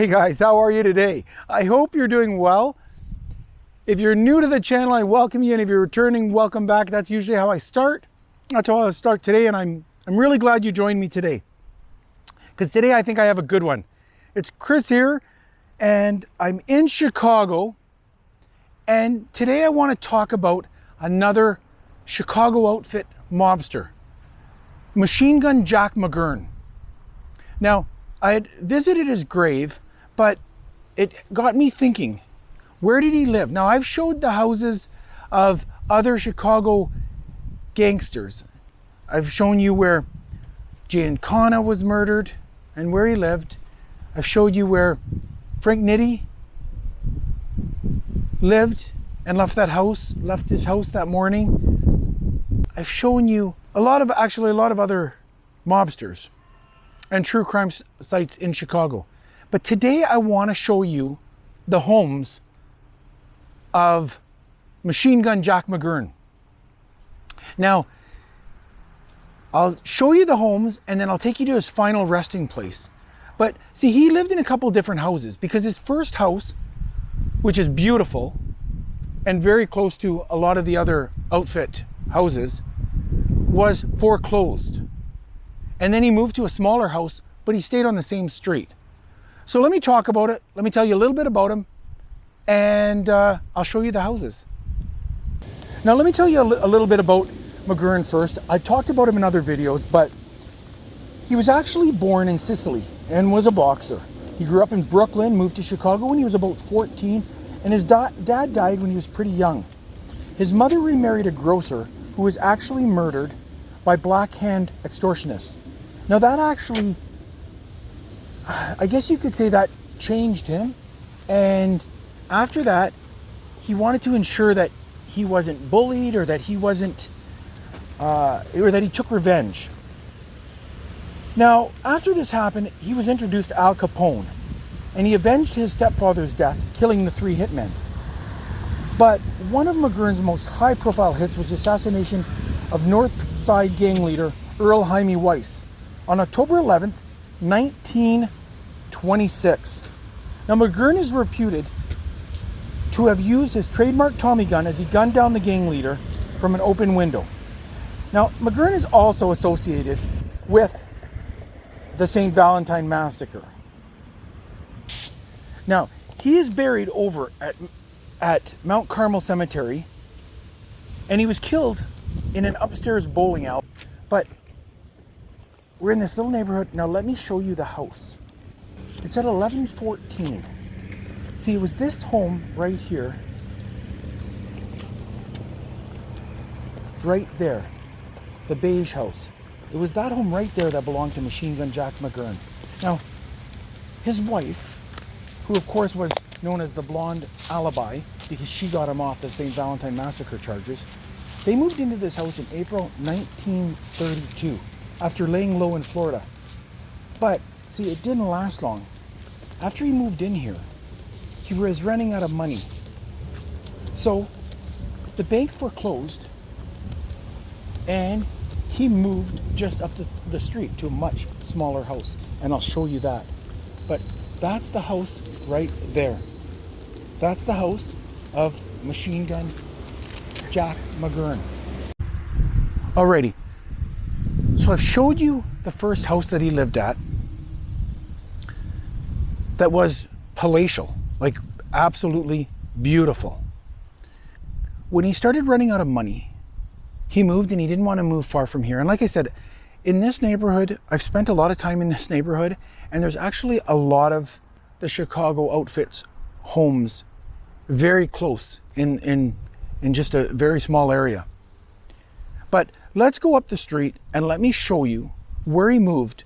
Hey guys, how are you today? I hope you're doing well. If you're new to the channel, I welcome you, and if you're returning, welcome back. That's usually how I start. That's how I start today, and I'm really glad you joined me today. Because today I think I have a good one. It's Chris here, and I'm in Chicago, and today I want to talk about another Chicago outfit mobster, Machine Gun Jack Mcgurn. Now, I had visited his grave, but it got me thinking, where did he live? Now, I've showed the houses of other Chicago gangsters. I've shown you where Giancana was murdered and where he lived. I've showed you where Frank Nitti lived and left his house that morning. I've shown you a lot of other mobsters and true crime sites in Chicago. But today I want to show you the homes of Machine Gun Jack Mcgurn. Now, I'll show you the homes and then I'll take you to his final resting place. But see, he lived in a couple different houses because his first house, which is beautiful and very close to a lot of the other outfit houses, was foreclosed. And then he moved to a smaller house, but he stayed on the same street. So let me talk about it. Let me tell you a little bit about him, and I'll show you the houses. Now let me tell you a little bit about Mcgurn first. I've talked about him in other videos, but he was actually born in Sicily and was a boxer. He grew up in Brooklyn, moved to Chicago when he was about 14, and his dad died when he was pretty young. His mother remarried a grocer who was actually murdered by Black Hand extortionists. Now that actually, I guess you could say that changed him. And after that, he wanted to ensure that he wasn't bullied or that he wasn't, or that he took revenge. Now, after this happened, he was introduced to Al Capone, and he avenged his stepfather's death, killing the 3 hitmen. But one of Mcgurn's most high-profile hits was the assassination of North Side gang leader Earl Jaime Weiss on October 11th, 1926. Now, Mcgurn is reputed to have used his trademark Tommy gun as he gunned down the gang leader from an open window. Now, Mcgurn is also associated with the St. Valentine Massacre. Now, he is buried over at Mount Carmel Cemetery, and he was killed in an upstairs bowling alley. But we're in this little neighborhood. Now let me show you the house. It's at 1114. See, it was this home right here. Right there. The beige house. It was that home right there that belonged to Machine Gun Jack Mcgurn. Now, his wife, who of course was known as the Blonde Alibi because she got him off the St. Valentine Massacre charges, they moved into this house in April 1932 after laying low in Florida. But see, it didn't last long. After he moved in here, he was running out of money. So the bank foreclosed and he moved just up the street to a much smaller house. And I'll show you that. But that's the house right there. That's the house of Machine Gun Jack Mcgurn. Alrighty, so I've showed you the first house that he lived at that was palatial, like absolutely beautiful. When he started running out of money, he moved, and he didn't want to move far from here. And like I said, in this neighborhood, I've spent a lot of time in this neighborhood, and there's actually a lot of the Chicago outfits homes very close in just a very small area. But let's go up the street and let me show you where he moved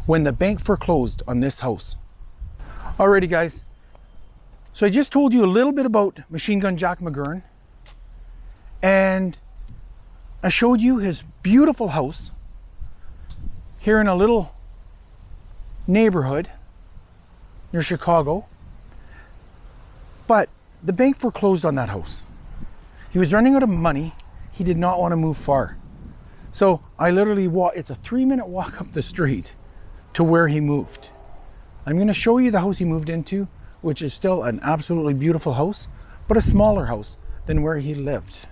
when the bank foreclosed on this house. Alrighty guys, so I just told you a little bit about Machine Gun Jack Mcgurn, and I showed you his beautiful house here in a little neighborhood near Chicago. But the bank foreclosed on that house. He was running out of money. He did not want to move far. So I literally it's a 3-minute walk up the street to where he moved. I'm going to show you the house he moved into, which is still an absolutely beautiful house, but a smaller house than where he lived.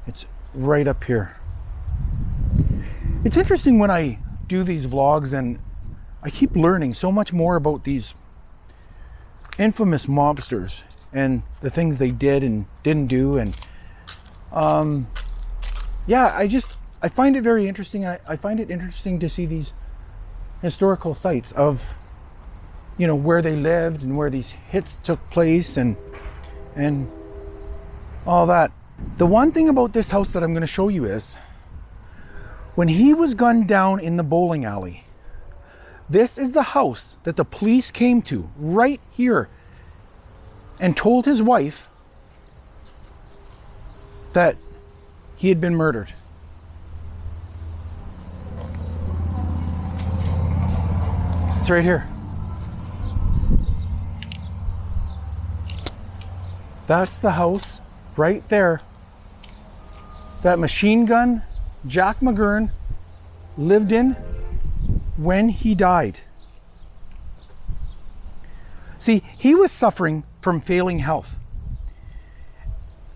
It's right up here. It's interesting when I do these vlogs, and I keep learning so much more about these infamous mobsters and the things they did and didn't do. And yeah, I find it very interesting. I find it interesting to see these historical sites of, you know, where they lived and where these hits took place and all that. The one thing about this house that I'm going to show you is when he was gunned down in the bowling alley, this is the house that the police came to right here and told his wife that he had been murdered. It's right here. That's the house right there that Machine Gun Jack Mcgurn lived in when he died. See, he was suffering from failing health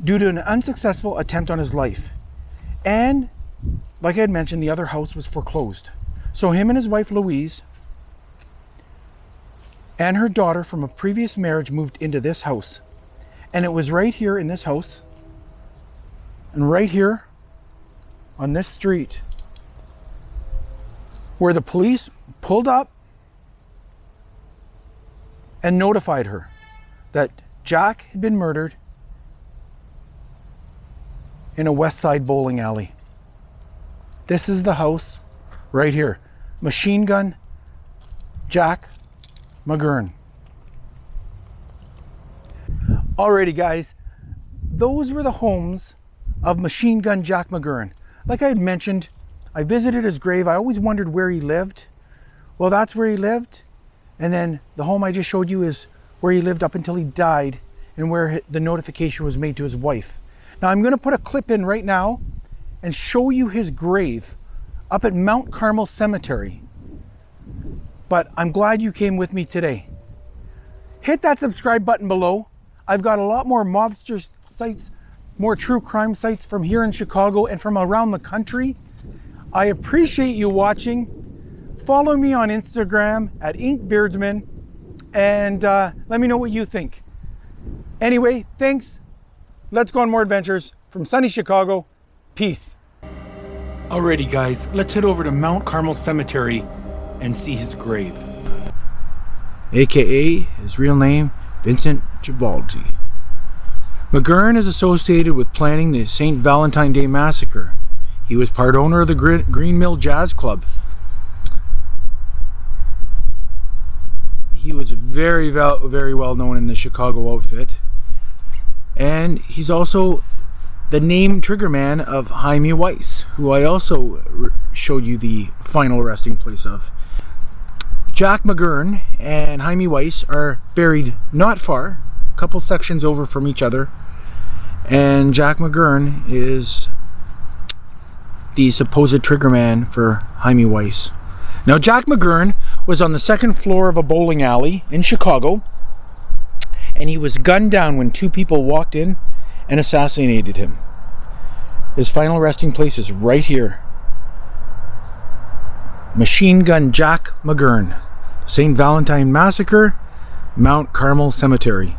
due to an unsuccessful attempt on his life. And like I had mentioned, the other house was foreclosed. So him and his wife Louise and her daughter from a previous marriage moved into this house. And it was right here in this house and right here on this street where the police pulled up and notified her that Jack had been murdered in a West Side bowling alley. This is the house right here. Machine Gun Jack Mcgurn. Alrighty guys, those were the homes of Machine Gun Jack Mcgurn. Like I had mentioned, I visited his grave. I always wondered where he lived. Well, that's where he lived. And then the home I just showed you is where he lived up until he died and where the notification was made to his wife. Now I'm going to put a clip in right now and show you his grave up at Mount Carmel Cemetery. But I'm glad you came with me today. Hit that subscribe button below. I've got a lot more mobster sites, more true crime sites from here in Chicago and from around the country. I appreciate you watching. Follow me on Instagram at InkBeardsman and let me know what you think. Anyway, thanks. Let's go on more adventures from sunny Chicago. Peace. Alrighty guys, let's head over to Mount Carmel Cemetery and see his grave. AKA his real name, Vincent Gibaldi. McGurn is associated with planning the St. Valentine Day Massacre. He was part owner of the Green Mill Jazz Club. He was very well known in the Chicago outfit. And he's also the name trigger man of Jaime Weiss, who I also showed you the final resting place of. Jack Mcgurn and Jaime Weiss are buried not far, a couple sections over from each other. And Jack Mcgurn is the supposed trigger man for Jaime Weiss. Now, Jack Mcgurn was on the second floor of a bowling alley in Chicago, and he was gunned down when two people walked in and assassinated him. His final resting place is right here. Machine Gun Jack Mcgurn, St. Valentine Massacre, Mount Carmel Cemetery.